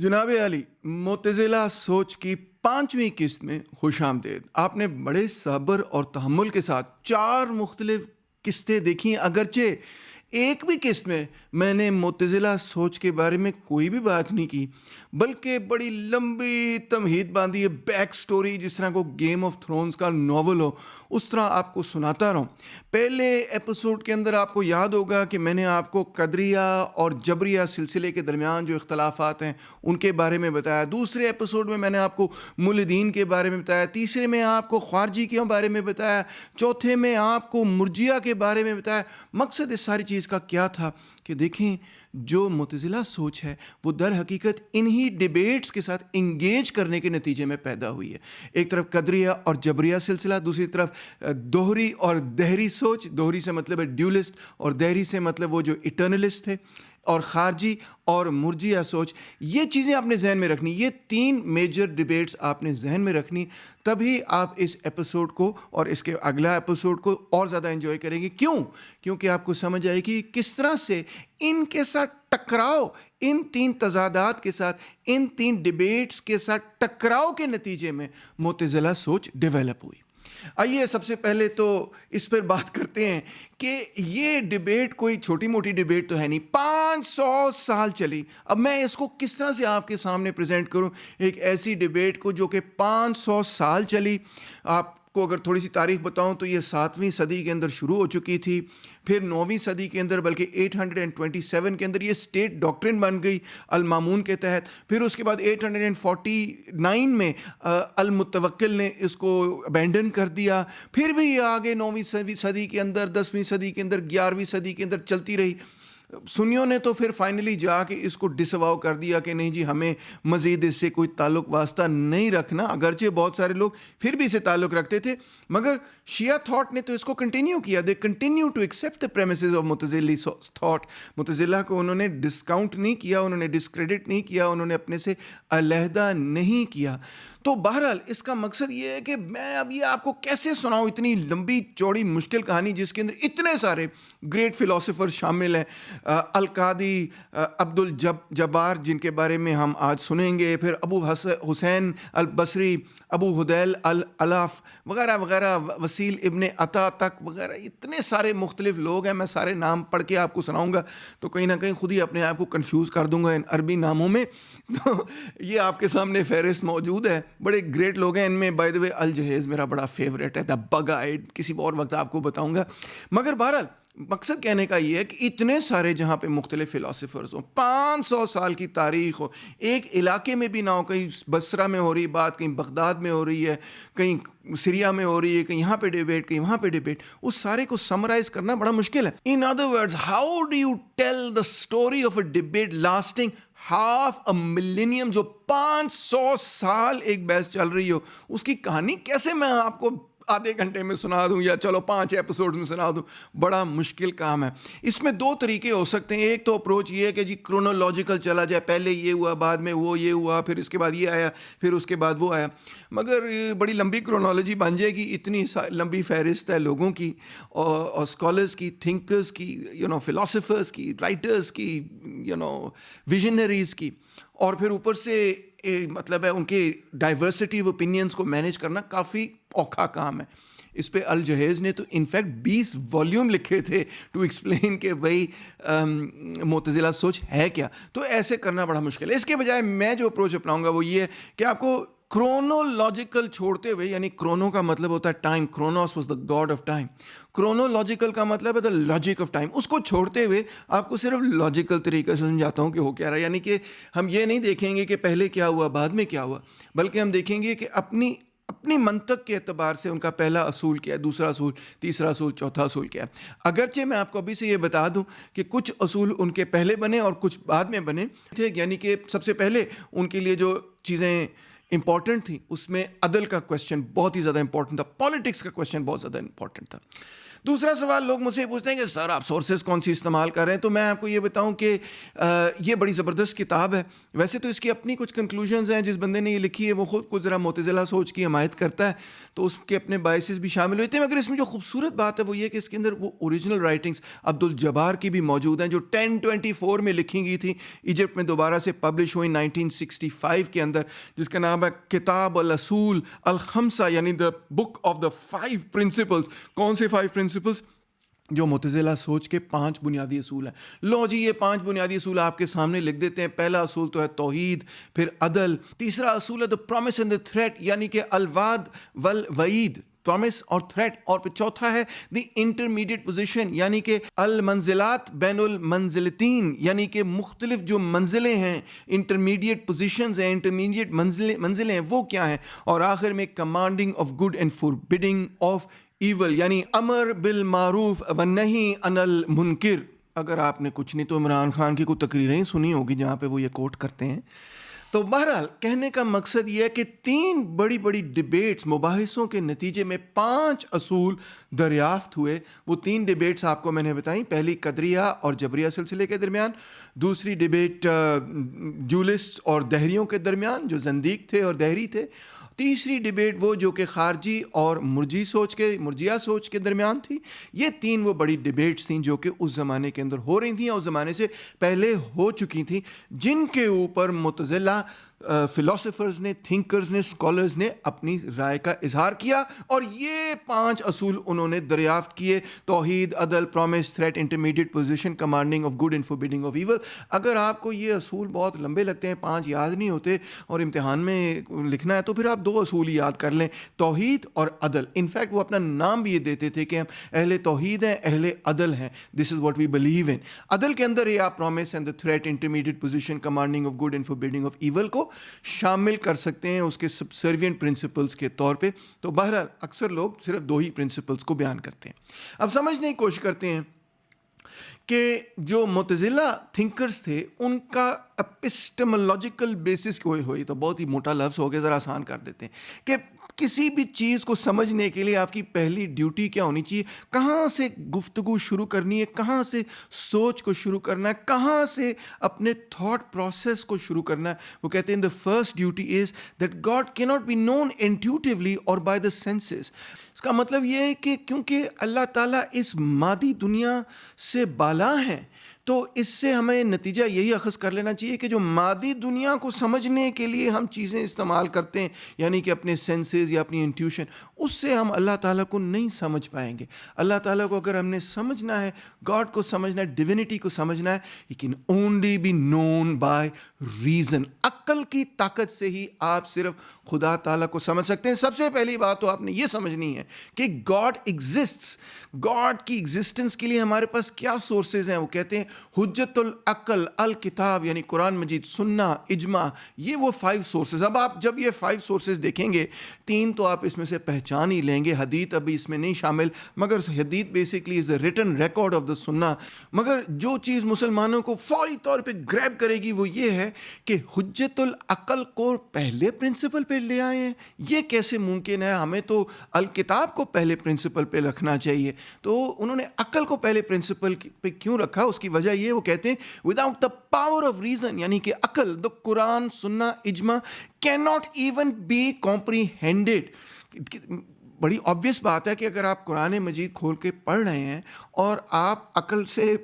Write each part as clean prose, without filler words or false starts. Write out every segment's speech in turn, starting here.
جناب علی، معتزلہ سوچ کی 5ویں قسط میں خوش آمدید. آپ نے بڑے صبر اور تحمل کے ساتھ 4 مختلف قسطیں دیکھی ہیں. اگرچہ ایک بھی قسط میں نے معتزلہ سوچ کے بارے میں کوئی بھی بات نہیں کی، بلکہ بڑی لمبی تمہید باندھی ہے، بیک سٹوری، جس طرح کو گیم آف تھرونز کا ناول ہو اس طرح آپ کو سناتا رہوں. پہلے ایپیسوڈ کے اندر آپ کو یاد ہوگا کہ میں نے آپ کو قدریہ اور جبریہ سلسلے کے درمیان جو اختلافات ہیں ان کے بارے میں بتایا. دوسرے ایپیسوڈ میں نے آپ کو ملحدین کے بارے میں بتایا. تیسرے میں آپ کو خارجی کے بارے میں بتایا. چوتھے میں آپ کو مرجیہ کے بارے میں بتایا. مقصد اس ساری چیز کا کیا تھا کہ دیکھیں، جو معتزلہ سوچ ہے وہ در حقیقت انہی ڈیبیٹس کے ساتھ انگیج کرنے کے نتیجے میں پیدا ہوئی ہے. ایک طرف قدریہ اور جبریہ سلسلہ، دوسری طرف دوہری اور دہری سوچ. دوہری سے مطلب ہے ڈیولسٹ اور دہری سے مطلب وہ جو ایٹرنلسٹ تھے، اور خارجی اور مرجیہ سوچ. یہ چیزیں آپ نے ذہن میں رکھنی، یہ 3 میجر ڈیبیٹس آپ نے ذہن میں رکھنی، تبھی آپ اس ایپیسوڈ کو اور اس کے اگلا ایپیسوڈ کو اور زیادہ انجوائے کریں گے. کیونکہ آپ کو سمجھ آئے گی کس طرح سے ان کے ساتھ ٹکراؤ، ان 3 تضادات کے ساتھ، ان 3 ڈیبیٹس کے ساتھ ٹکراؤ کے نتیجے میں معتزلہ سوچ ڈیولپ ہوئی. آئیے سب سے پہلے تو اس پر بات کرتے ہیں کہ یہ ڈیبیٹ کوئی چھوٹی موٹی ڈیبیٹ تو ہے نہیں، 500 سال چلی. اب میں اس کو کس طرح سے آپ کے سامنے پریزنٹ کروں، ایک ایسی ڈیبیٹ کو جو کہ 500 سال چلی. آپ کو اگر تھوڑی سی تاریخ بتاؤں تو یہ 7ویں صدی کے اندر شروع ہو چکی تھی، پھر 9ویں صدی کے اندر بلکہ 827 کے اندر یہ اسٹیٹ ڈاکٹرن بن گئی المامون کے تحت. پھر اس کے بعد 849 میں المتوکل نے اس کو ابینڈن کر دیا. پھر بھی یہ آگے 9ویں صدی کے اندر، 10ویں صدی کے اندر، 11ویں صدی کے اندر چلتی رہی. سنیوں نے تو پھر فائنلی جا کے اس کو ڈس اواؤ کر دیا کہ نہیں جی، ہمیں مزید اس سے کوئی تعلق واسطہ نہیں رکھنا. اگرچہ بہت سارے لوگ پھر بھی اسے تعلق رکھتے تھے، مگر شیعہ تھاٹ نے تو اس کو کنٹینیو کیا. They continue to accept the premises of Mutazili thought. Mutazila کو انہوں نے ڈسکاؤنٹ نہیں کیا، انہوں نے ڈسکریڈٹ نہیں کیا، انہوں نے اپنے سے علیحدہ نہیں کیا. تو بہرحال اس کا مقصد یہ ہے کہ میں اب یہ آپ کو کیسے سناؤں اتنی لمبی چوڑی مشکل کہانی جس کے اندر اتنے سارے گریٹ فلاسفر شامل ہیں. القادی عبد الجبار جن کے بارے میں ہم آج سنیں گے، پھر ابو حسین البصری، ابو حدیل الالاف وغیرہ وغیرہ، وسیل ابن عطا تک وغیرہ، اتنے سارے مختلف لوگ ہیں. میں سارے نام پڑھ کے آپ کو سناؤں گا تو کہیں نہ کہیں خود ہی اپنے آپ کو کنفیوز کر دوں گا ان عربی ناموں میں. تو یہ آپ کے سامنے فہرست موجود ہے. بڑے گریٹ لوگ ہیں ان میں. بائی دا وے الجہیز میرا بڑا فیوریٹ ہے، دا بگ آئیڈ، کسی اور وقت آپ کو بتاؤں گا. مگر بہرحال مقصد کہنے کا یہ ہے کہ اتنے سارے جہاں پہ مختلف فلاسفرز ہوں، 500 سال کی تاریخ ہو، ایک علاقے میں بھی نہ ہو، کہیں بصرہ میں ہو رہی بات، کہیں بغداد میں ہو رہی ہے، کہیں سیریا میں ہو رہی ہے، کہیں یہاں پہ ڈیبیٹ، کہیں وہاں پہ ڈیبیٹ، اس سارے کو سمرائز کرنا بڑا مشکل ہے. In other words, how do you tell the story of a debate lasting ½ millennium, جو 500 سال ایک بحث چل رہی ہو، اس کی کہانی کیسے میں آپ کو آدھے گھنٹے میں سنا دوں یا چلو 5 ایپیسوڈ میں سنا دوں؟ بڑا مشکل کام ہے. اس میں 2 طریقے ہو سکتے ہیں. ایک تو اپروچ یہ ہے کہ جی کرونالوجیکل چلا جائے، پہلے یہ ہوا، بعد میں وہ یہ ہوا، پھر اس کے بعد یہ آیا، پھر اس کے بعد وہ آیا. مگر بڑی لمبی کرونالوجی بن جائے گی. اتنی لمبی فہرست ہے لوگوں کی اور اسکالرس کی، تھنکرز کی، فلاسفرز کی، رائٹرز کی، ویژنریز کی، اور پھر اوپر سے مطلب ہے ان کے ڈائیورسٹی آف اوپینینس کو مینیج کرنا کافی اوکھا کام ہے. اس پہ الجہیز نے تو انفیکٹ 20 والیوم لکھے تھے ٹو ایکسپلین کہ بھائی معتزلہ سوچ ہے کیا. تو ایسے کرنا بڑا مشکل ہے. اس کے بجائے میں جو اپروچ اپناؤں گا وہ یہ ہے کہ آپ کو کرونولوجیکل چھوڑتے ہوئے، یعنی کرونو کا مطلب ہوتا ہے time, Chronos was the god of time, chronological کا مطلب ہے دا لاجک آف ٹائم. اس کو چھوڑتے ہوئے آپ کو صرف لاجیکل طریقے سے سمجھاتا ہوں کہ ہو کیا رہا ہے. یعنی کہ ہم یہ نہیں دیکھیں گے کہ پہلے کیا ہوا بعد میں کیا ہوا، بلکہ ہم دیکھیں گے کہ اپنی منطق کے اعتبار سے ان کا پہلا اصول کیا ہے، دوسرا اصول، تیسرا اصول، چوتھا اصول کیا ہے. اگرچہ میں آپ کو ابھی سے یہ بتا دوں کہ کچھ اصول ان کے پہلے بنے اور کچھ بعد میں بنے تھے. یعنی کہ سب سے پہلے ان کے لیے جو چیزیں امپورٹنٹ تھی اس میں عدل کا کویسچن بہت ہی زیادہ امپورٹنٹ تھا، پالیٹکس کا کویسچن بہت زیادہ امپورٹنٹ تھا. دوسرا سوال لوگ مجھ سے پوچھتے ہیں کہ سر آپ سورسز کون سی استعمال کر رہے ہیں، تو میں آپ کو یہ بتاؤں کہ یہ بڑی زبردست کتاب ہے. ویسے تو اس کی اپنی کچھ کنکلوژنز ہیں، جس بندے نے یہ لکھی ہے وہ خود کچھ ذرا معتزلہ سوچ کی حمایت کرتا ہے، تو اس کے اپنے بائسز بھی شامل ہوتے ہیں. مگر اس میں جو خوبصورت بات ہے وہ یہ کہ اس کے اندر وہ اوریجنل رائٹنگز عبدالجبار کی بھی موجود ہیں جو 1024 میں لکھی گئی تھی، ایجپٹ میں دوبارہ سے پبلش ہوئی 1965 کے اندر، جس کا نام ہے کتاب الاصول الخمسہ، یعنی دا بک آف دا 5 پرنسپلز. کون سے 5 پرنسپلز؟ جو معتزلہ سوچ کے 5 بنیادی اصول ہیں. لو جی یہ 5 بنیادی اصول آپ کے سامنے لکھ دیتے ہیں. پہلا اصول تو ہے توحید، پھر عدل. تیسرا اصول ہے the promise and the threat، یعنی کہ الوعد والوعید، پرومس اور تھریٹ. اور پھر چوتھا ہے دی انٹرمیڈیٹ پوزیشن، یعنی کہ المنزلات بین المنزلتین، یعنی کہ مختلف جو منزلیں ہیں، انٹرمیڈیٹ پوزیشنز ہیں، انٹرمیڈیٹ منزلیں ہیں، وہ کیا ہیں. اور آخر میں commanding of good and forbidding of evil, یعنی امر بالمعروف و نہی عن المنکر. اگر آپ نے کچھ نہیں تو عمران خان کی کوئی تقریریں سنی ہوگی جہاں پہ وہ یہ کوٹ کرتے ہیں. تو بہرحال کہنے کا مقصد یہ ہے کہ 3 بڑی بڑی ڈیبیٹس، مباحثوں کے نتیجے میں 5 اصول دریافت ہوئے. وہ 3 ڈیبیٹس آپ کو میں نے بتائیں. پہلی قدریہ اور جبریہ سلسلے کے درمیان، دوسری ڈیبیٹ جولسٹ اور دہریوں کے درمیان جو زندیق تھے اور دہری تھے، تیسری ڈیبیٹ وہ جو کہ خارجی اور مرجیہ سوچ کے درمیان تھی. یہ 3 وہ بڑی ڈیبیٹس تھیں جو کہ اس زمانے کے اندر ہو رہی تھیں اور اس زمانے سے پہلے ہو چکی تھیں، جن کے اوپر معتزلہ فلاسفرز نے، تھنکرز نے، اسکالرز نے اپنی رائے کا اظہار کیا. اور یہ 5 اصول انہوں نے دریافت کیے: توحید، عدل، promise, threat, intermediate position, commanding of good and forbidding of evil. اگر آپ کو یہ اصول بہت لمبے لگتے ہیں، 5 یاد نہیں ہوتے اور امتحان میں لکھنا ہے، تو پھر آپ 2 اصول یاد کر لیں: توحید اور عدل. انفیکٹ وہ اپنا نام بھی یہ دیتے تھے کہ ہم اہل توحید ہیں، اہل عدل ہیں. This is what we believe in. عدل کے اندر یہ آپ promise and the threat, intermediate position, commanding of good and forbidding of evil کو شامل کر سکتے ہیں اس کے سبسروینٹ پرنسپلز کے طور پہ. تو بہرحال اکثر لوگ صرف 2 ہی پرنسپلز کو بیان کرتے ہیں. اب سمجھنے کی کوشش کرتے ہیں کہ جو معتزلہ تھنکرز تھے ان کا اپسٹمولوجیکل بیسس کوئی ہوئی، تو بہت ہی موٹا لفظ ہو گیا، ذرا آسان کر دیتے ہیں کہ کسی بھی چیز کو سمجھنے کے لیے آپ کی پہلی ڈیوٹی کیا ہونی چاہیے؟ کہاں سے گفتگو شروع کرنی ہے، کہاں سے سوچ کو شروع کرنا ہے، کہاں سے اپنے تھاٹ پروسیس کو شروع کرنا ہے. وہ کہتے ہیں the first duty is that God cannot be known intuitively or by the senses. اس کا مطلب یہ ہے کہ کیونکہ اللہ تعالیٰ اس مادی دنیا سے بالا ہیں، تو اس سے ہمیں نتیجہ یہی اخذ کر لینا چاہیے کہ جو مادی دنیا کو سمجھنے کے لیے ہم چیزیں استعمال کرتے ہیں، یعنی کہ اپنے سینسز یا اپنی انٹیوشن، اس سے ہم اللہ تعالیٰ کو نہیں سمجھ پائیں گے. اللہ تعالیٰ کو اگر ہم نے سمجھنا ہے، گاڈ کو سمجھنا ہے، ڈیوینٹی کو سمجھنا ہے، it can only be known by reason. عقل کی طاقت سے ہی آپ صرف خدا تعالیٰ کو سمجھ سکتے ہیں. سب سے پہلی بات تو آپ نے یہ سمجھنی ہے کہ گاڈ ایگزسٹس. گاڈ کی ایگزسٹنس کے لیے ہمارے پاس کیا سورسز ہیں؟ وہ کہتے ہیں حجت العقل الکتاب، یعنی قرآن مجید، سنہ، اجماع، یہ وہ 5 سورسز. اب آپ جب یہ 5 سورسز دیکھیں گے، 3 تو آپ اس میں سے پہچان ہی لیں گے. حدیث ابھی اس میں نہیں شامل، مگر حدیث basically is a written record of the سنہ. مگر جو چیز مسلمانوں کو فوری طور پہ گریب کرے گی وہ یہ ہے کہ حجت العقل کو پہلے پرنسپل پہ لے آئے ہیں. یہ کیسے ممکن ہے؟ ہمیں تو الکتاب کو پہلے پرنسپل پہ رکھنا چاہیے. تو انہوں نے عقل کو پہلے پرنسپل پہ کیوں رکھا؟ اس کی وجہ یہ، وہ کہتے ہیں without the power of reason, یعنی کہ عقل، the Quran, Sunnah, ijma can not even be comprehended. بڑی آبویس بات ہے کہ اگر آپ قرآن مجید کھول کے پڑھ رہے ہیں اور آپ عقل سے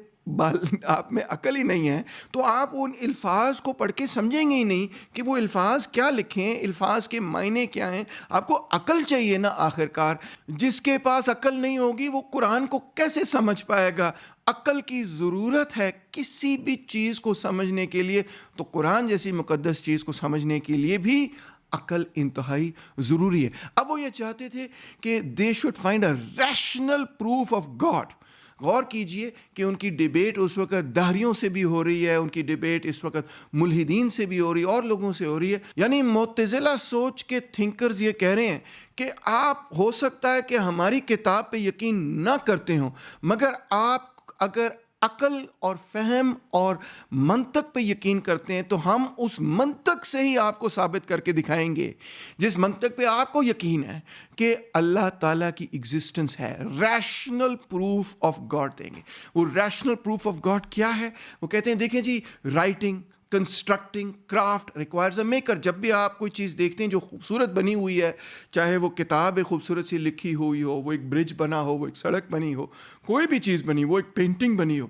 آپ میں عقل ہی نہیں ہے، تو آپ ان الفاظ کو پڑھ کے سمجھیں گے ہی نہیں کہ وہ الفاظ کیا لکھے ہیں، الفاظ کے معنی کیا ہیں. آپ کو عقل چاہیے نا آخر کار. جس کے پاس عقل نہیں ہوگی وہ قرآن کو کیسے سمجھ پائے گا؟ عقل کی ضرورت ہے کسی بھی چیز کو سمجھنے کے لیے، تو قرآن جیسی مقدس چیز کو سمجھنے کے لیے بھی عقل انتہائی ضروری ہے. اب وہ یہ چاہتے تھے کہ they should find a rational proof of God. غور کیجئے کہ ان کی ڈیبیٹ اس وقت دہریوں سے بھی ہو رہی ہے، ان کی ڈیبیٹ اس وقت ملحدین سے بھی ہو رہی ہے اور لوگوں سے ہو رہی ہے. یعنی معتزلہ سوچ کے تھنکرز یہ کہہ رہے ہیں کہ آپ ہو سکتا ہے کہ ہماری کتاب پہ یقین نہ کرتے ہوں، مگر آپ اگر عقل اور فہم اور منطق پہ یقین کرتے ہیں تو ہم اس منطق سے ہی آپ کو ثابت کر کے دکھائیں گے، جس منطق پہ آپ کو یقین ہے کہ اللہ تعالیٰ کی ایگزسٹنس ہے، ریشنل پروف آف گاڈ دیں گے۔ وہ ریشنل پروف آف گاڈ کیا ہے؟ وہ کہتے ہیں دیکھیں جی، writing, constructing craft requires a maker. جب بھی آپ کوئی چیز دیکھتے ہیں جو خوبصورت بنی ہوئی ہے، چاہے وہ کتاب خوبصورت سی لکھی ہوئی ہو، وہ ایک برج بنا ہو، وہ ایک سڑک بنی ہو، کوئی بھی چیز بنی، وہ ایک پینٹنگ بنی ہو،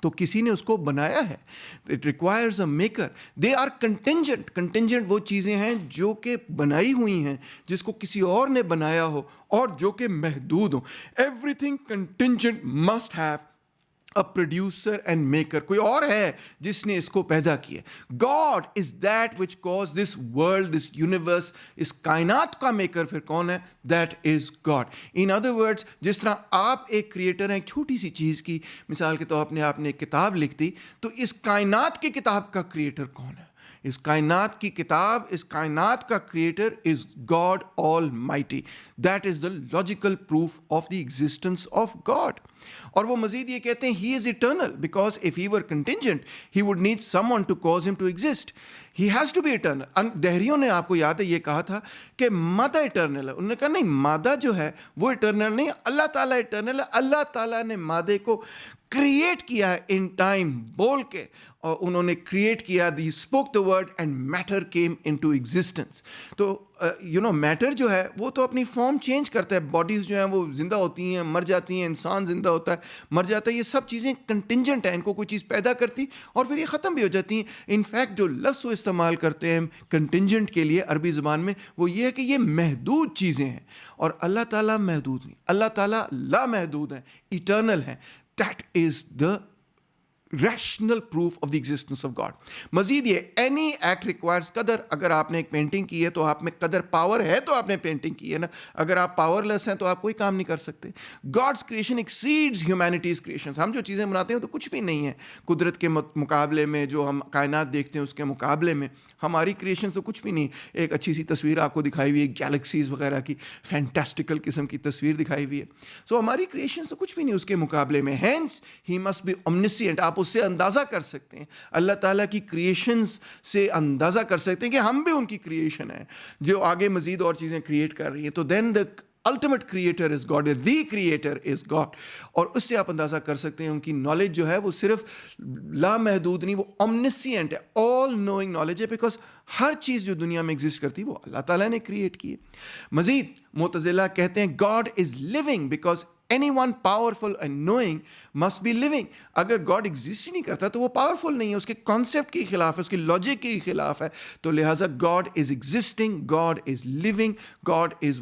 تو کسی نے اس کو بنایا ہے۔ It requires a maker. They are contingent. Contingent وہ چیزیں ہیں جو کہ بنائی ہوئی ہیں، جس کو کسی اور نے بنایا ہو اور جو کہ محدود ہوں۔ Every thing contingent must have a producer and maker۔ کوئی اور ہے جس نے اس کو پیدا کیا۔ God is that which caused this world, this universe۔ اس کائنات کا میکر پھر کون ہے؟ That is God۔ In other words، جس طرح آپ ایک کریٹر ہیں ایک چھوٹی سی چیز کی، مثال کے طور پہ آپ نے ایک کتاب لکھ دی، تو اس کائنات کی کتاب کا کریٹر کون ہے؟ اس کائنات کی کتاب، اس کائنات کا creator is God almighty. That is the logical proof of the existence of God. اور وہ مزید یہ کہتے ہیں he is eternal because if he were contingent he would need someone to cause him to exist. He has to be eternal. دہریوں نے آپ کو یاد ہے یہ کہا تھا کہ مادہ اٹرنل ہے، انہوں نے کہا نہیں، مادہ جو ہے وہ اٹرنل نہیں، اللہ تعالیٰ اٹرنل ہے۔ اللہ تعالیٰ نے مادے کو کریٹ کیا ہے ان ٹائم بول کے، اور انہوں نے کریٹ کیا، he spoke the word and matter came into existence. تو میٹر جو ہے وہ تو اپنی فارم چینج کرتا ہے، باڈیز جو ہیں وہ زندہ ہوتی ہیں، مر جاتی ہیں، انسان زندہ ہوتا ہے، مر جاتا ہے، یہ سب چیزیں کنٹینجنٹ ہیں، ان کو کوئی چیز پیدا کرتی اور پھر یہ ختم بھی ہو جاتی ہیں۔ انفیکٹ جو لفظ وہ استعمال کرتے ہیں کنٹینجنٹ کے لیے عربی زبان میں، وہ یہ ہے کہ یہ محدود چیزیں ہیں، اور اللہ تعالیٰ محدود نہیں، اللہ تعالیٰ لامحدود ہیں، ایٹرنل ہیں۔ That is the rational proof of the existence of God۔ مزید یہ any act requires قدر۔ اگر آپ نے ایک پینٹنگ کی ہے تو آپ میں قدر، پاور ہے تو آپ نے پینٹنگ کی ہے نا۔ اگر آپ پاور لیس ہیں تو آپ کوئی کام نہیں کر سکتے۔ God's creation exceeds humanity's creations۔ ہم جو چیزیں بناتے ہیں تو کچھ بھی نہیں ہے قدرت کے مقابلے میں، جو ہم کائنات دیکھتے ہیں اس کے مقابلے میں ہماری کریشن تو کچھ بھی نہیں۔ ایک اچھی سی تصویر آپ کو دکھائی ہوئی ہے گیلیکسیز وغیرہ کی، فینٹاسٹیکل قسم کی تصویر دکھائی ہوئی ہے، سو ہماری کریشن تو کچھ بھی نہیں اس کے مقابلے میں۔ Hence he must be omniscient. آپ اس سے اندازہ کر سکتے ہیں، اللہ تعالیٰ کی کریشنز سے اندازہ کر سکتے ہیں کہ ہم بھی ان کی کریشن ہیں جو آگے مزید اور چیزیں کریٹ کر رہی ہیں۔ تو دین دا ultimate creator is God، the creator is God۔ اور اس سے آپ اندازہ کر سکتے ہیں ان کی نالج جو ہے وہ صرف لامحدود نہیں، وہ omniscient ہے، all knowing knowledge ہے، بیکاز ہر چیز جو دنیا میں ایگزسٹ کرتی ہے وہ اللہ تعالیٰ نے کریٹ کی ہے۔ مزید معتزلہ کہتے ہیں God is living because anyone powerful and knowing must be living۔ اگر گاڈ ایگزسٹ ہی نہیں کرتا تو وہ پاورفل نہیں ہے، اس کے کانسیپٹ کے خلاف ہے، اس کی لاجک کے خلاف ہے، تو لہٰذا God is existing, God is living, God is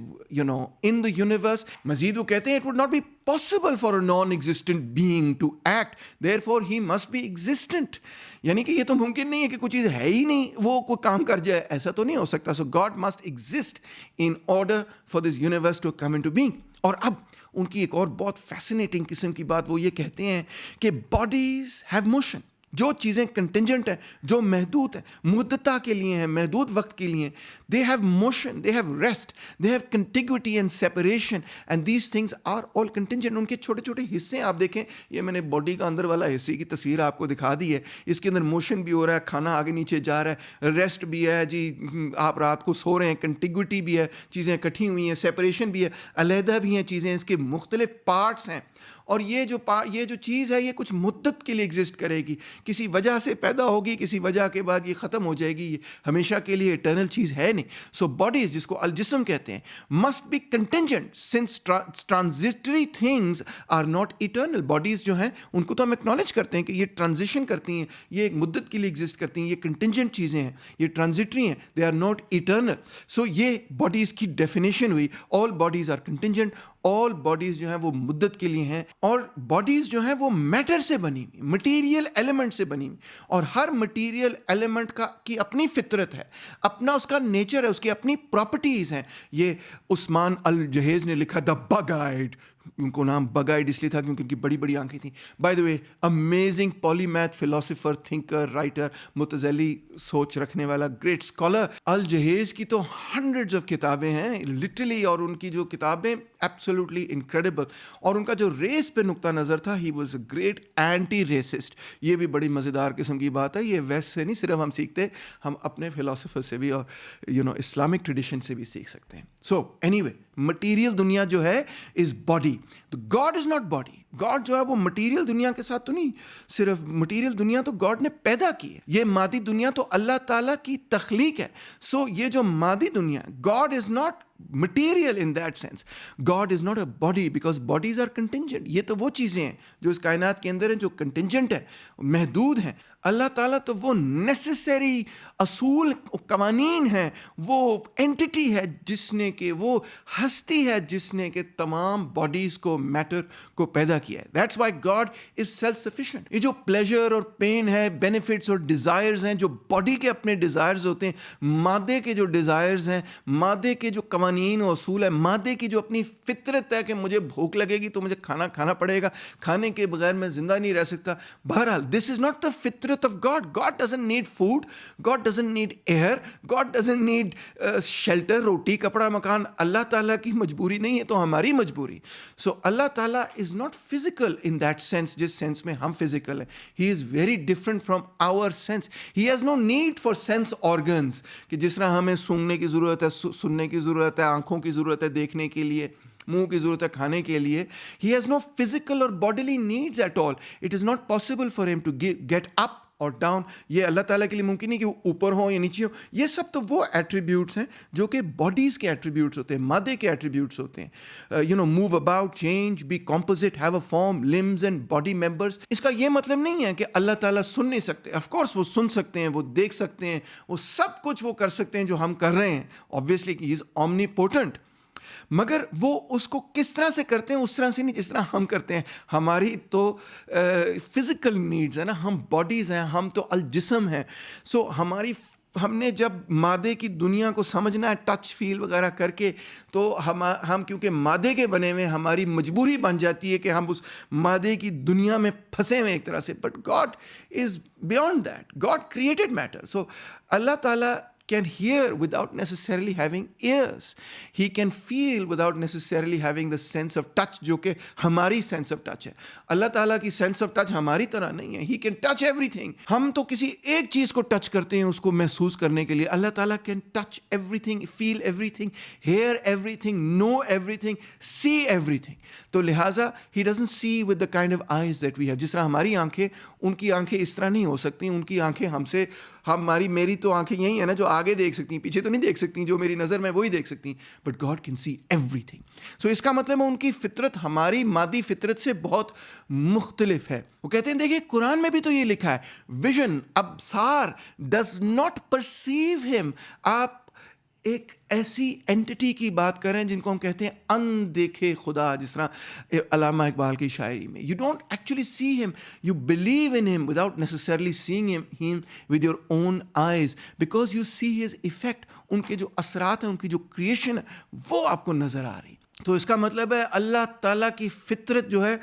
in the universe. مزید وہ کہتے ہیں it would not be possible for a non-existent being to act therefore he must be existent۔ یعنی کہ یہ تو ممکن نہیں ہے کہ کوئی چیز ہے ہی نہیں وہ کوئی کام کر جائے، ایسا تو نہیں ہو سکتا۔ so God must exist in order for this universe to come into being۔ اور اب ان کی ایک اور بہت فیسینیٹنگ قسم کی بات وہ یہ کہتے ہیں کہ باڈیز ہیو موشن۔ جو چیزیں کنٹینجنٹ ہیں، جو محدود ہیں، مدتہ کے لیے ہیں، محدود وقت کے لیے، they have motion, they have rest, they have contiguity and separation, and these things are all contingent. ان کے چھوٹے چھوٹے حصے آپ دیکھیں، یہ میں نے باڈی کا اندر والا حصے کی تصویر آپ کو دکھا دی ہے، اس کے اندر موشن بھی ہو رہا ہے، کھانا آگے نیچے جا رہا ہے، ریسٹ بھی ہے جی، آپ رات کو سو رہے ہیں، کنٹیگوٹی بھی ہے، چیزیں اکٹھی ہوئی ہیں، سیپریشن بھی ہے، علیحدہ بھی ہیں چیزیں، اس کے مختلف پارٹس ہیں۔ اور یہ جو چیز ہے یہ کچھ مدت کے لیے ایگزسٹ کرے گی، کسی وجہ سے پیدا ہوگی، کسی وجہ کے بعد یہ ختم ہو جائے گی، یہ ہمیشہ کے لیے اٹرنل چیز ہے نہیں۔ سو باڈیز جس کو الجسم کہتے ہیں must be contingent since transitory things are not eternal. Bodies جو ہیں ان کو تو ہم ایکنالج کرتے ہیں کہ یہ ٹرانزیشن کرتی ہیں، یہ ایک مدت کے لیے ایگزسٹ کرتی ہیں، یہ کنٹینجنٹ چیزیں ہیں، یہ ٹرانزٹری ہیں، they are not eternal. So یہ باڈیز کی ڈیفینیشن ہوئی، all bodies are contingent, all bodies جو ہیں وہ مدت کے لیے ہیں، اور باڈیز جو ہیں وہ میٹر سے بنی ہوئی، مٹیریل ایلیمنٹ سے بنی ہوئی، اور ہر مٹیریل ایلیمنٹ کی اپنی فطرت ہے، اپنا اس کا نیچر ہے، اس کی اپنی پراپرٹیز ہیں۔ یہ عثمان الجہیز نے لکھا دا بگ آئیڈ ان کو نام بگ آئیڈ اس لیے تھا کیونکہ ان کی بڑی بڑی آنکھیں تھیں. By the way amazing polymath philosopher thinker writer متزلی سوچ رکھنے والا گریٹ اسکالر. الجہیز کی تو ہنڈریڈز آف کتابیں ہیں لٹرلی, اور ان کی جو کتابیں ایبسولوٹلی انکریڈیبل. اور ان کا جو ریس پہ نقطہ نظر تھا, he was a great anti racist. یہ بھی بڑی مزیدار قسم کی بات ہے. یہ ویسٹ سے نہیں صرف ہم سیکھتے, ہم اپنے فلاسفر سے بھی اور اسلامک ٹریڈیشن سے بھی سیکھ سکتے ہیں. سو اینی وے مٹیریل دنیا جو ہے is body. God is not body. God جو ہے وہ مٹیریل دنیا کے ساتھ تو نہیں صرف, مٹیریل دنیا تو گاڈ نے پیدا کی ہے. یہ مادی دنیا تو اللہ تعالیٰ کی تخلیق ہے. سو یہ جو مادی دنیا ہے, God is not material in that sense. God is not a body because bodies are contingent. یہ تو وہ چیزیں ہیں جو اس کائنات کے اندر ہیں جو contingent ہے, محدود ہیں. اللہ تعالیٰ تو وہ نیسیسری اصول قوانین ہیں, وہ اینٹی ہے جس نے کہ وہ ہستی ہے جس نے کہ تمام باڈیز کو میٹر کو پیدا کیا ہے. That's why God is self-sufficient. یہ جو پلیجر اور پین ہے, بینیفٹس اور ڈیزائرز ہیں, جو باڈی کے اپنے ڈیزائرز ہوتے ہیں, مادے کے جو ڈیزائرز ہیں, مادے کے جو قوانین و اصول ہے, مادے کی جو اپنی فطرت ہے کہ مجھے بھوک لگے گی تو مجھے کھانا پڑے گا, کھانے کے بغیر میں زندہ نہیں رہ سکتا. بہرحال دس از ناٹ دا فطرت of God. God doesn't need food. God doesn't need air. God doesn't need shelter, روٹی کپڑا مکان. اللہ تعالیٰ کی مجبوری نہیں ہے تو ہماری مجبوری. So اللہ تعالیٰ is not physical in that sense, جس سینس میں ہم physical ہیں. He is very different from our sense. He has no need for sense organs کہ جس طرح ہمیں سونگنے کی ضرورت ہے, سننے کی ضرورت ہے, آنکھوں کی ضرورت ہے دیکھنے کے لیے, منہ کی ضرورت ہے کھانے کے لیے. He has no physical or bodily needs at all. It is not possible for him to get up اور ڈاؤن. یہ اللہ تعالیٰ کے لیے ممکن نہیں کہ وہ اوپر ہو یا نیچے ہو. یہ سب تو وہ ایٹریبیوٹس ہیں جو کہ باڈیز کے ایٹریبیوٹس ہوتے ہیں, مادے کے ایٹریبیوٹس ہوتے ہیں. Move about, change, be composite, have a form, limbs and body members. اس کا یہ مطلب نہیں ہے کہ اللہ تعالیٰ سن نہیں سکتے. آف کورس وہ سن سکتے ہیں, وہ دیکھ سکتے ہیں, وہ سب کچھ وہ کر سکتے ہیں جو ہم کر رہے ہیں. Obviously he is omni potent. مگر وہ اس کو کس طرح سے کرتے ہیں, اس طرح سے نہیں جس طرح ہم کرتے ہیں. ہماری تو فزیکل نیڈز ہیں نا, ہم باڈیز ہیں, ہم تو الجسم ہیں. سو ہم نے جب مادے کی دنیا کو سمجھنا ہے ٹچ فیل وغیرہ کر کے, تو ہم کیونکہ مادے کے بنے ہوئے, ہماری مجبوری بن جاتی ہے کہ ہم اس مادے کی دنیا میں پھنسے ہوئے ایک طرح سے. But God is beyond that. God created matter. So اللہ تعالیٰ can hear without necessarily having ears. He can feel without necessarily having the sense of touch, جو کہ ہماری sense of touch ہے. اللہ تعالیٰ کی sense of touch ہماری طرح نہیں ہے. He can touch everything. ہم تو کسی ایک چیز کو ٹچ کرتے ہیں اس کو محسوس کرنے کے لیے. اللہ تعالیٰ can touch everything, feel everything, hear everything, know everything, see everything. تو لہٰذا he doesn't see with the kind of eyes that we have. جس طرح ہماری آنکھیں, ان کی آنکھیں اس طرح نہیں ہو سکتی. ان کی آنکھیں ہم سے, میری تو آنکھیں یہی ہیں نا جو آگے دیکھ سکتی ہیں, پیچھے تو نہیں دیکھ سکتی. جو میری نظر میں وہی دیکھ سکتی ہیں. But God can see everything. So اس کا مطلب ہے ان کی فطرت ہماری مادی فطرت سے بہت مختلف ہے. وہ کہتے ہیں دیکھیے قرآن میں بھی تو یہ لکھا ہے, vision, Absar, does not perceive ہم. آپ ایک ایسی اینٹی کی بات کر رہے ہیں جن کو ہم کہتے ہیں اندیکھے خدا, جس طرح علامہ اقبال کی شاعری میں. یو ڈونٹ ایکچولی سی ہم, you believe in him without necessarily seeing him with your own eyes, because you see his effect. ان کے جو اثرات ہیں, ان کی جو کریشن ہے, وہ آپ کو نظر آ رہی. تو اس کا مطلب ہے اللہ تعالیٰ کی فطرت جو ہے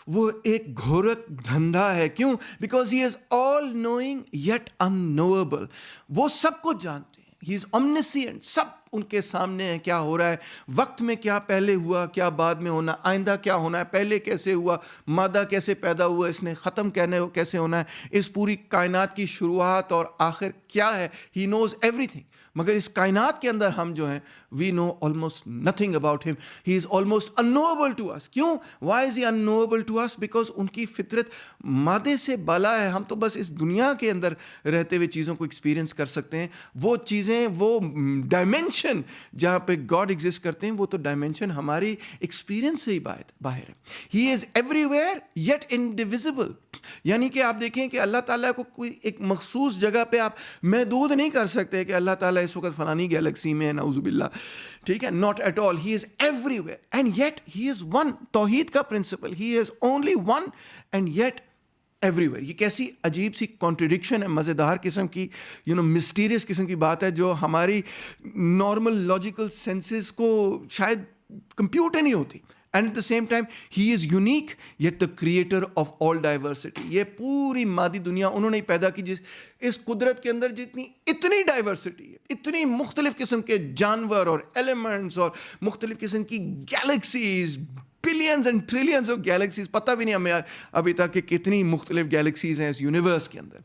وہ ایک گھورک دھندا ہے. کیوں؟ Because he is all knowing yet unknowable. وہ سب کچھ جانتے ہیں. He is omniscient. سب ان کے سامنے ہے کیا ہو رہا ہے, وقت میں کیا پہلے ہوا, کیا بعد میں ہونا, آئندہ کیا ہونا ہے, پہلے کیسے ہوا, مادہ کیسے پیدا ہوا, اس نے ختم کیسے ہونا ہے, اس پوری کائنات کی شروعات اور آخر کیا ہے. He knows everything. مگر اس کائنات کے اندر ہم جو ہیں we know almost nothing about him. He is almost unknowable to us. کیوں؟ Why is he unknowable to us? Because ان کی فطرت مادے سے بالا ہے. ہم تو بس اس دنیا کے اندر رہتے ہوئے چیزوں کو ایکسپیرئنس کر سکتے ہیں. وہ چیزیں, وہ ڈائمینشن جہاں پہ گاڈ ایگزسٹ کرتے ہیں, وہ تو ڈائمینشن ہماری ایکسپیرئنس سے ہی باہر ہے. He is everywhere yet indivisible. یعنی کہ آپ دیکھیں کہ اللہ تعالیٰ کو کوئی ایک مخصوص جگہ پہ آپ محدود نہیں کر سکتے کہ اللہ تعالیٰ اس وقت فلانی گیلیکسی میں ہے, نعوذ باللہ. ٹھیک ہے, not at all. He is everywhere and yet he is one. توحید کا principle, he is only one and yet everywhere. یہ کیسی عجیب سی کانٹریڈکشن ہے, مزیدار قسم کی, مسٹیریس قسم کی بات ہے جو ہماری نارمل لاجیکل سینسز کو شاید کمپیوٹ ہی نہیں ہوتی. and at the same time he is unique yet the creator of all diversity. یہ پوری مادی دنیا انہوں نے پیدا کی جس اس قدرت کے اندر جتنی اتنی ڈائیورسٹی ہے, اتنی مختلف قسم کے جانور اور ایلیمنٹس اور مختلف قسم کی galaxies, billions and trillions of galaxies, پتہ بھی نہیں ہمیں ابھی تک کہ کتنی مختلف گیلیکسیز ہیں اس یونیورس کے اندر,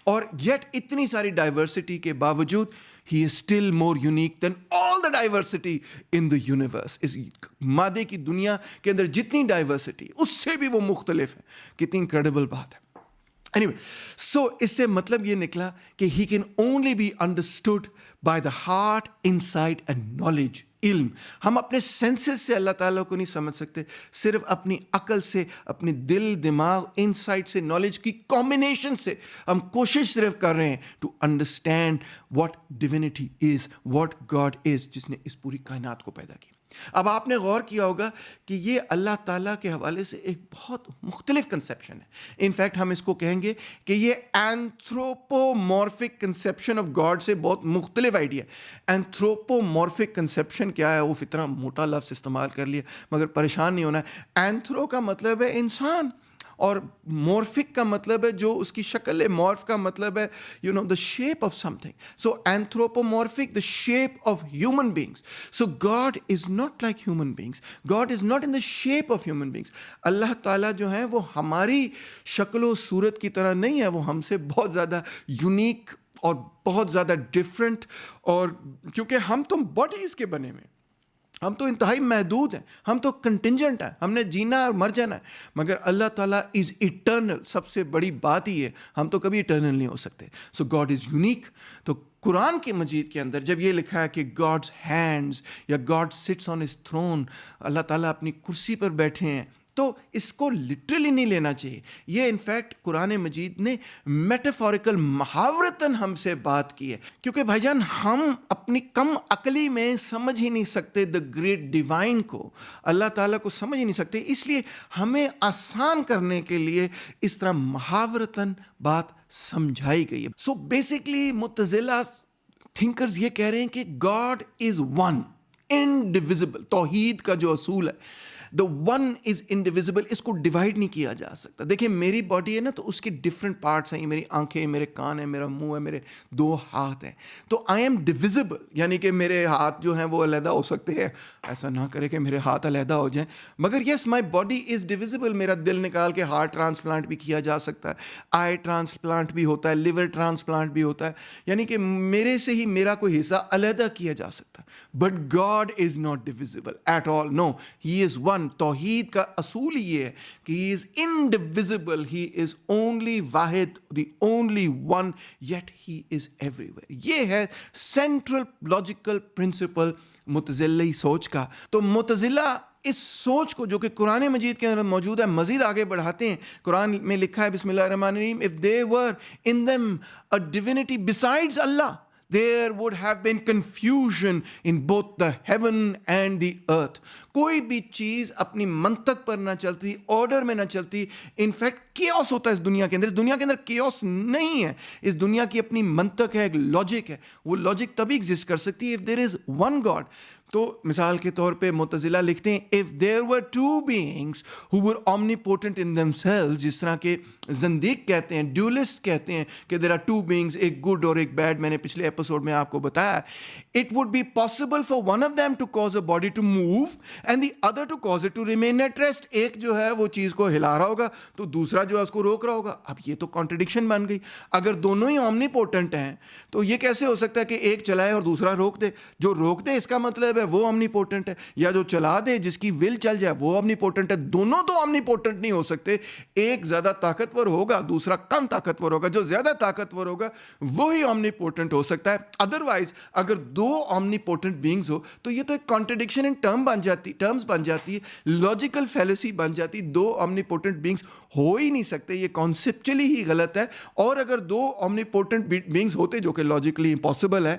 اور یٹ اتنی ساری ڈائیورسٹی کے باوجود he is still more unique than all the diversity in the universe. اس مادے کی دنیا کے اندر جتنی ڈائیورسٹی اس سے بھی وہ مختلف ہے. کتنی انکریڈیبل بات ہے. Anyway, so اس سے مطلب یہ نکلا کہ he can only be understood by the heart, insight and knowledge. علم ہم اپنے سینسز سے اللہ تعالیٰ کو نہیں سمجھ سکتے, صرف اپنی عقل سے, اپنے دل, دماغ, انسائٹ سے, نالج کی کمبینیشن سے ہم کوشش صرف کر رہے ہیں to understand what divinity is, what God is, جس نے اس پوری کائنات کو پیدا کیا. اب آپ نے غور کیا ہوگا کہ یہ اللہ تعالیٰ کے حوالے سے ایک بہت مختلف کنسیپشن ہے. انفیکٹ ہم اس کو کہیں گے کہ یہ اینتھروپومورفک کنسیپشن آف گاڈ سے بہت مختلف آئیڈیا ہے. اینتھروپومورفک کنسیپشن کیا ہے, وہ اتنا موٹا لفظ استعمال کر لیا, مگر پریشان نہیں ہونا ہے. اینتھرو کا مطلب ہے انسان, اور مورفک کا مطلب ہے جو اس کی شکل ہے, مورف کا مطلب ہے the shape of something. So anthropomorphic, the shape of human beings. So God is not like human beings. God is not in the shape of human beings. اللہ تعالیٰ جو ہیں وہ ہماری شکل و صورت کی طرح نہیں ہے, وہ ہم سے بہت زیادہ یونیک اور بہت زیادہ ڈفرینٹ, اور کیونکہ ہم تو باڈیز کے بنے ہوئے, ہم تو انتہائی محدود ہیں, ہم تو کنٹینجنٹ ہیں, ہم نے جینا اور مر جانا ہے. مگر اللہ تعالیٰ از ایٹرنل. سب سے بڑی بات ہی ہے ہم تو کبھی ایٹرنل نہیں ہو سکتے. So God is unique. تو قرآن کی مجید کے اندر جب یہ لکھا ہے کہ گاڈز ہینڈز یا God sits on his throne, اللہ تعالیٰ اپنی کرسی پر بیٹھے ہیں, تو اس کو لٹرلی نہیں لینا چاہیے. یہ انفیکٹ قرآن مجید نے میٹافوریکل محاورتاً ہم سے بات کی ہے, کیونکہ بھائی جان ہم اپنی کم عقلی میں سمجھ ہی نہیں سکتے دا گریٹ ڈیوائن کو, اللہ تعالیٰ کو سمجھ ہی نہیں سکتے. اس لیے ہمیں آسان کرنے کے لیے اس طرح محاورتاً بات سمجھائی گئی ہے. سو بیسکلی معتزلہ تھنکرز یہ کہہ رہے ہیں کہ گاڈ از ون, انڈیویزبل. توحید کا جو اصول ہے, the one is indivisible, اس کو ڈیوائڈ نہیں کیا جا سکتا. دیکھیں میری باڈی ہے نا, تو اس کی ڈفرینٹ پارٹس ہیں, میری آنکھیں, میرے کان ہیں, میرا منہ ہے, میرے 2 ہاتھ ہیں. تو آئی ایم ڈیویزبل, یعنی کہ میرے ہاتھ جو ہیں وہ علیحدہ ہو سکتے ہیں, ایسا نہ کرے کہ میرے ہاتھ علیحدہ ہو جائیں. مگر یس مائی باڈی از ڈیویزبل. میرا دل نکال کے ہارٹ ٹرانسپلانٹ بھی کیا جا سکتا ہے, آئی ٹرانسپلانٹ بھی ہوتا ہے, لیور ٹرانسپلانٹ بھی ہوتا ہے, یعنی کہ میرے سے ہی میرا کوئی حصہ علیحدہ کیا جا سکتا ہے. But God is not divisible at all. No, he is one. توحید کا اصول یہ ہے کہ he is indivisible, he is only واحد, the only one, yet he is everywhere. یہ ہے سینٹرل لاجیکل پرنسپل معتزلی سوچ کا. تو معتزلہ اس سوچ کو جو کہ قرآن مجید کے اندر موجود ہے مزید آگے بڑھاتے ہیں. قرآن میں لکھا ہے بسم اللہ الرحمن الرحیم, if there were in them a divinity besides Allah, there would have been confusion in both the heaven and the earth. کوئی بھی چیز اپنی منطق پر نہ چلتی, آرڈر میں نہ چلتی. انفیکٹ کیوس ہوتا ہے اس دنیا کے اندر. اس دنیا کے اندر کیوس نہیں ہے, اس دنیا کی اپنی منطق ہے, ایک لاجک ہے. وہ لاجک تبھی ایگزسٹ کر سکتی ہے if there is one God. تو مثال کے طور پہ معتزلہ لکھتے ہیں if there were two beings who were omnipotent in themselves, جس طرح کے زندیق کہتے ہیں, ڈیولسٹ کہتے ہیں کہ there are two beings, ایک گڈ اور ایک بیڈ. میں نے پچھلے ایپیسوڈ میں آپ کو بتایا it would be possible for one of them to cause a body to move and the other to cause it to remain at rest. ایک جو ہے وہ چیز کو ہلا رہا ہوگا تو دوسرا جو ہے اس کو روک رہا ہوگا. اب یہ تو کانٹرڈکشن بن گئی. اگر دونوں ہی اومنی پوٹنٹ ہیں تو یہ کیسے ہو سکتا ہے کہ ایک چلائے اور دوسرا روک دے؟ جو روک دے اس کا مطلب ہے وہ اومنی پوٹنٹ ہے, یا جو چلا دے جس کی ول چل جائے وہ اومنی پوٹنٹ ہے. دونوں تو اومنی پوٹنٹ نہیں ہو سکتے. ایک زیادہ طاقتور ہوگا, دوسرا کم طاقتور ہوگا. جو زیادہ طاقتور ہوگا وہی اومنی پوٹنٹ ہو سکتا ہے. ادروائز اگر 2 اومنی پوٹنٹ بینگز ہو تو یہ تو ایک کانٹرڈکشن ان ٹرمز بن جاتی ہے, لاجیکل فیلیسی بن جاتی. 2 اومنی پوٹنٹ بینگز ہو ہی نہیں سکتے. یہ کانسیپچلی ہی غلط ہے. اور اگر 2 اومنی پوٹنٹ بینگز ہوتے جو کہ لاجیکلی امپاسبل ہے,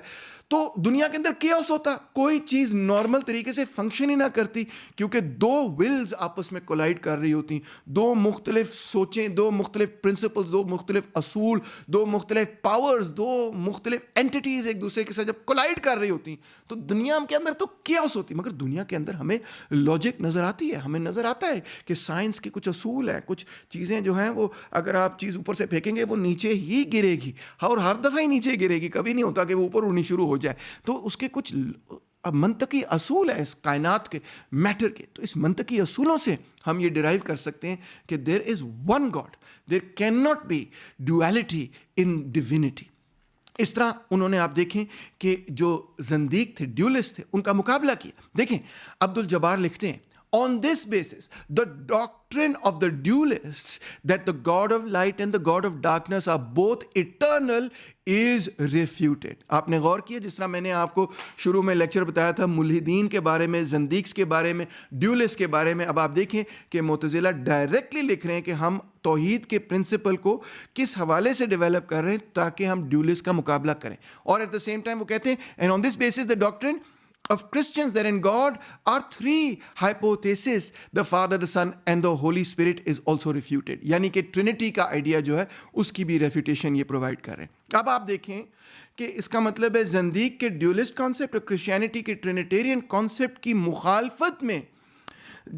تو دنیا کے اندر کیوس ہوتا, کوئی چیز نارمل طریقے سے فنکشن ہی نہ کرتی, کیونکہ دو ولز آپس میں کولائڈ کر رہی ہوتی, دو مختلف سوچیں, دو مختلف پرنسپلز, دو مختلف اصول, دو مختلف پاورز, دو مختلف اینٹیٹیز ایک دوسرے کے ساتھ جب کولائڈ کر رہی ہوتی تو دنیا کے اندر تو کیوس ہوتی. مگر دنیا کے اندر ہمیں لاجک نظر آتی ہے, ہمیں نظر آتا ہے کہ سائنس کے کچھ اصول ہیں, کچھ چیزیں جو ہیں وہ اگر آپ چیز اوپر سے پھینکیں گے وہ نیچے ہی گرے گی, اور ہر دفعہ ہی نیچے گرے گی, کبھی نہیں ہوتا کہ وہ اوپر اڑنی شروع ہو جائے. تو اس کے کچھ منطقی اصول ہیں اس کائنات کے, میٹر کے. تو اس منطقی اصولوں سے ہم یہ ڈرائیو کر سکتے ہیں کہ there is one God, there can not be duality in divinity. اس طرح انہوں نے آپ دیکھیں کہ جو زندیق تھے, ڈیولسٹ تھے, ان کا مقابلہ کیا. دیکھیں عبد الجبار لکھتے ہیں, On this basis, the doctrine of the dualists that the God of light and the God of darkness are both eternal is refuted. آپ نے غور کیا جس طرح میں نے آپ کو شروع میں لیکچر بتایا تھا ملحدین کے بارے میں, زندیقس کے بارے میں, ڈیولسٹ کے بارے میں. اب آپ دیکھیں کہ معتزلہ ڈائریکٹلی لکھ رہے ہیں کہ ہم توحید کے پرنسپل کو کس حوالے سے ڈیولپ کر رہے ہیں تاکہ ہم ڈیولسٹ کا مقابلہ کریں. اور ایٹ دا سیم ٹائم وہ کہتے ہیں and on this basis the doctrine of Christians that in God are three hypotheses, the Father, the Son and the Holy Spirit is also refuted. یعنی کہ ٹرینٹی کا آئیڈیا جو ہے اس کی بھی ریفیوٹیشن یہ پرووائڈ کر رہے ہیں. اب آپ دیکھیں کہ اس کا مطلب ہے زندیق کے ڈیولسٹ کانسیپٹ اور کرسچینٹی کے ٹرینیٹیرین کانسیپٹ کی مخالفت میں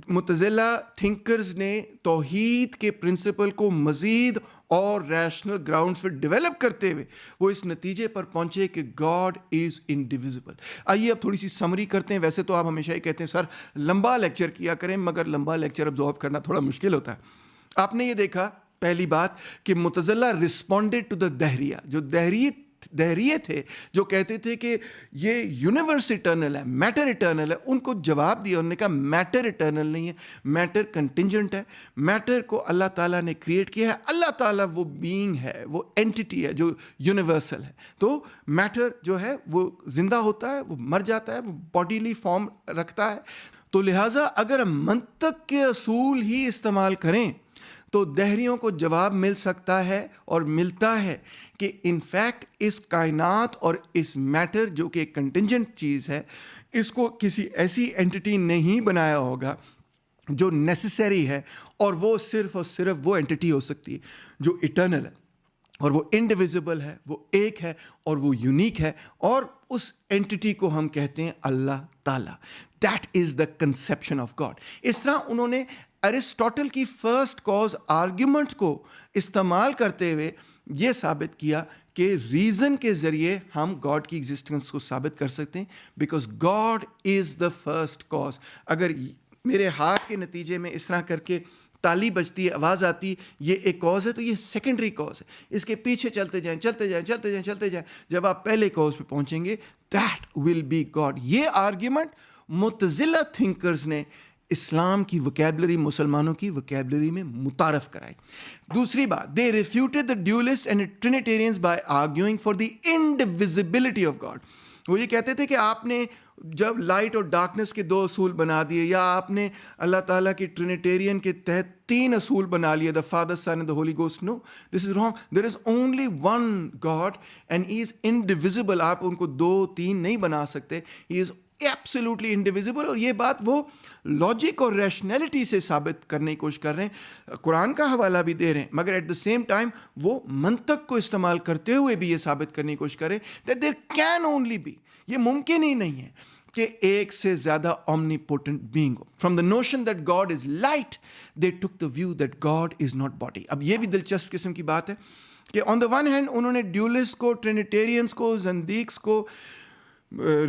معتزلہ تھنکرز نے توحید کے پرنسپل کو مزید اور ریشنل گراؤنڈز پہ ڈیولپ کرتے ہوئے وہ اس نتیجے پر پہنچے کہ گاڈ از انڈیویزبل. آئیے اب تھوڑی سی سمری کرتے ہیں. ویسے تو آپ ہمیشہ ہی کہتے ہیں سر لمبا لیکچر کیا کریں, مگر لمبا لیکچر ابزارب کرنا تھوڑا مشکل ہوتا ہے. آپ نے یہ دیکھا پہلی بات کہ معتزلہ رسپونڈیڈ ٹو دا دہریہ. جو دہریے تھے جو کہتے تھے کہ یہ یونیورس اٹرنل ہے, میٹر اٹرنل ہے, ان کو جواب دیا, انہوں نے کہا میٹر اٹرنل نہیں ہے, میٹر کنٹینجنٹ ہے. میٹر کو اللہ تعالیٰ نے کریٹ کیا ہے, اللہ تعالیٰ وہ بینگ ہے, وہ اینٹیٹی ہے جو یونیورسل ہے. تو میٹر جو ہے وہ زندہ ہوتا ہے, وہ مر جاتا ہے, وہ باڈیلی فارم رکھتا ہے. تو لہٰذا اگر ہم منطق کے اصول ہی استعمال کریں تو دہریوں کو جواب مل سکتا ہے اور ملتا ہے کہ ان فیکٹ اس کائنات اور اس میٹر جو کہ ایک کنٹینجنٹ چیز ہے, اس کو کسی ایسی اینٹی نہیں بنایا ہوگا جو نیسیسری ہے, اور وہ صرف اور صرف وہ اینٹی ہو سکتی ہے جو اٹرنل ہے اور وہ انڈیویزبل ہے, وہ ایک ہے اور وہ یونیک ہے, اور اس اینٹی کو ہم کہتے ہیں اللہ تعالیٰ. That is the conception of God. اس طرح انہوں نے ارسطاٹل کی فرسٹ کاز آرگیومنٹ کو استعمال کرتے ہوئے یہ ثابت کیا کہ ریزن کے ذریعے ہم گاڈ کی ایگزسٹنس کو ثابت کر سکتے ہیں, because God is the first cause. اگر میرے ہاتھ کے نتیجے میں اس طرح کر کے تالی بجتی ہے, آواز آتی, یہ ایک کاز ہے, تو یہ سیکنڈری کاز ہے. اس کے پیچھے چلتے جائیں چلتے جائیں چلتے جائیں چلتے جائیں, جب آپ پہلے کاز پہ پہنچیں گے دیٹ ول بی گاڈ. یہ آرگیومنٹ معتزلہ تھنکرز نے اسلام کی وکیبلری, مسلمانوں کی وکیبلری میں متعارف کرائی. دوسری بات, they refuted the dualist and trinitarians by arguing for the indivisibility of God. وہ یہ کہتے تھے کہ آپ نے جب لائٹ اور ڈارکنس کے دو اصول بنا دیے, یا آپ نے اللہ تعالیٰ کی ٹرینیٹیرین کے تحت تین اصول بنا لیے, the father, son and the holy ghost. No, this is wrong. There is only one God and he is indivisible. آپ ان کو دو تین نہیں بنا سکتے, ہی از ایبسلیوٹلی انڈیویزبل. اور یہ بات وہ لاجک اور ریشنلٹی سے ثابت کرنے کی کوشش کر رہے ہیں, قرآن کا حوالہ بھی دے رہے ہیں, مگر ایٹ دا سیم ٹائم وہ منطق کو استعمال کرتے ہوئے بھی یہ ثابت کرنے کی کوشش کر رہے ہیں that there can only be, یہ ممکن ہی نہیں ہے کہ ایک سے زیادہ omnipotent being who. From the notion that God is light, they took the view that God is not body. اب یہ بھی دلچسپ قسم کی بات ہے کہ آن دا ون ہینڈ انہوں نے ڈیولسٹ کو, ٹرینیٹیرینس کو, زندیقس کو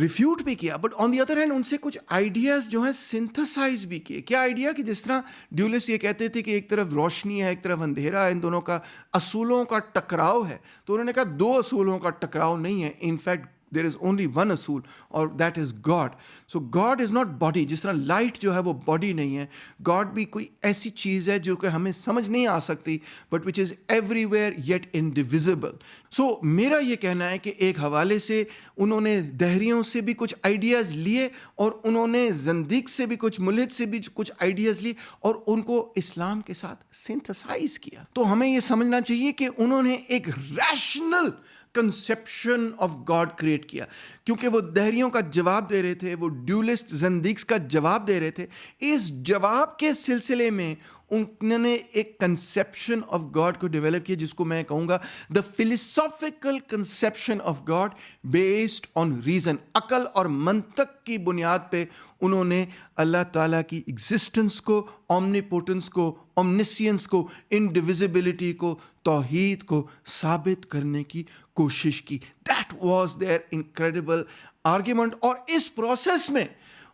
ریفیوٹ بھی کیا, but on the other hand in سے کچھ آئیڈیاز جو ہیں سنتھسائز بھی کیے. کیا آئیڈیا کہ جس طرح ڈیولسٹ یہ کہتے تھے کہ ایک طرف روشنی ہے ایک طرف اندھیرا ہے, ان دونوں کا اصولوں کا ٹکراؤ ہے, تو انہوں نے کہا دو اصولوں کا ٹکراؤ نہیں ہے, in fact there is only one اصول, اور that is God. So God is not body. جس طرح لائٹ جو ہے وہ باڈی نہیں ہے, God بھی کوئی ایسی چیز ہے جو کہ ہمیں سمجھ نہیں آ سکتی, but which is everywhere yet indivisible. So میرا یہ کہنا ہے کہ ایک حوالے سے انہوں نے دہریوں سے بھی کچھ آئیڈیاز لیے, اور انہوں نے زندیق سے بھی کچھ, ملحد سے بھی کچھ آئیڈیاز لیے, اور ان کو اسلام کے ساتھ سنتھسائز کیا. تو ہمیں یہ سمجھنا چاہیے کہ انہوں نے ایک rational conception of God create کیا، کیونکہ وہ دہریوں کا جواب دے رہے تھے، وہ ڈیولسٹ زندیقس کا جواب دے رہے تھے. اس جواب کے سلسلے میں انہوں نے ایک کنسیپشن آف گاڈ کو ڈیولپ کیا، جس کو میں کہوں گا the philosophical conception of God based on reason. عقل اور منطق کی بنیاد پہ انہوں نے اللہ تعالیٰ کی ایگزسٹنس کو، اومنیپوٹنس کو، اومنیسینس کو، انڈیویزیبلٹی کو، توحید کو ثابت کرنے کی کوشش کی. That was there incredible argument. اور اس پروسیس میں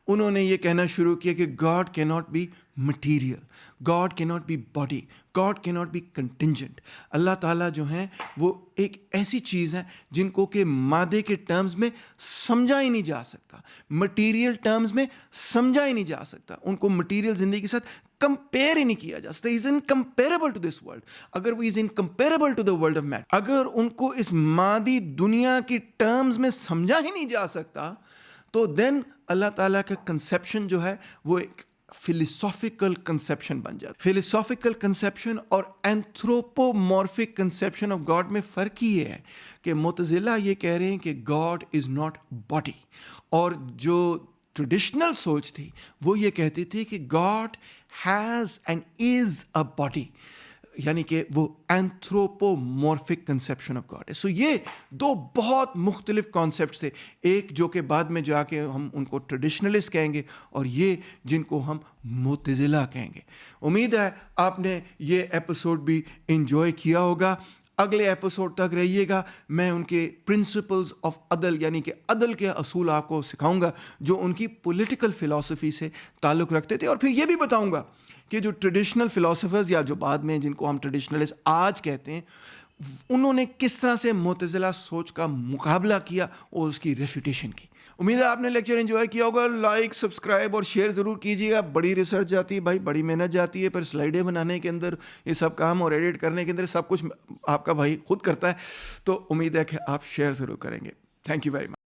انہوں نے یہ کہنا شروع کیا کہ گاڈ کی ناٹ بی مٹیریل، گاڈ کی ناٹ بی باڈی، گاڈ کی ناٹ بی کنٹنجنٹ. اللہ تعالیٰ جو ہیں وہ ایک ایسی چیز ہے جن کو کہ مادے کے ٹرمز میں سمجھا ہی نہیں جا سکتا، مٹیریل ٹرمز میں سمجھا ہی نہیں جا سکتا. ان کو مٹیریل زندگی کے ساتھ کمپیئر ہی نہیں کیا جا سکتا. Is incomparable to this world. اگر وہ is incomparable to the world of matter, اگر ان کو اس مادی دنیا کی ٹرمز میں سمجھا ہی نہیں جا سکتا، تو دین اللہ تعالیٰ کا کنسیپشن جو ہے وہ ایک فلسافیکل کنسیپشن بن جاتا. فلسافیکل کنسیپشن اور اینتھروپومورفک کنسیپشن آف گاڈ میں فرق یہ ہے کہ معتزلہ یہ کہہ رہے ہیں کہ گاڈ از ناٹ باڈی، اور جو ٹریڈیشنل سوچ تھی وہ یہ کہتی تھی کہ God has and is a body, یعنی کہ وہ اینتھروپومورفک کنسیپشن آف گاڈ ہے. سو یہ دو بہت مختلف کانسیپٹس تھے، ایک جو کہ بعد میں جا کے ہم ان کو ٹریڈیشنلسٹ کہیں گے، اور یہ جن کو ہم معتزلہ کہیں گے. امید ہے آپ نے یہ ایپیسوڈ بھی انجوائے کیا ہوگا. اگلے ایپیسوڈ تک رہیے گا. میں ان کے پرنسپلز آف عدل، یعنی کہ عدل کے اصول آپ کو سکھاؤں گا جو ان کی پولیٹیکل فلسفی سے تعلق رکھتے تھے، اور پھر یہ بھی بتاؤں گا کہ جو ٹریڈیشنل فلاسفرز یا جو بعد میں جن کو ہم ٹریڈیشنلسٹ آج کہتے ہیں، انہوں نے کس طرح سے معتزلہ سوچ کا مقابلہ کیا اور اس کی ریفیوٹیشن کی. امید ہے آپ نے لیکچر انجوائے کیا ہوگا. لائک، سبسکرائب اور شیئر ضرور کیجیے گا. بڑی ریسرچ جاتی ہے بھائی، بڑی محنت جاتی ہے، پھر سلائیڈیں بنانے کے اندر یہ سب کام اور ایڈٹ کرنے کے اندر سب کچھ آپ کا بھائی خود کرتا ہے. تو امید ہے کہ آپ شیئر ضرور کریں گے. Thank you very much.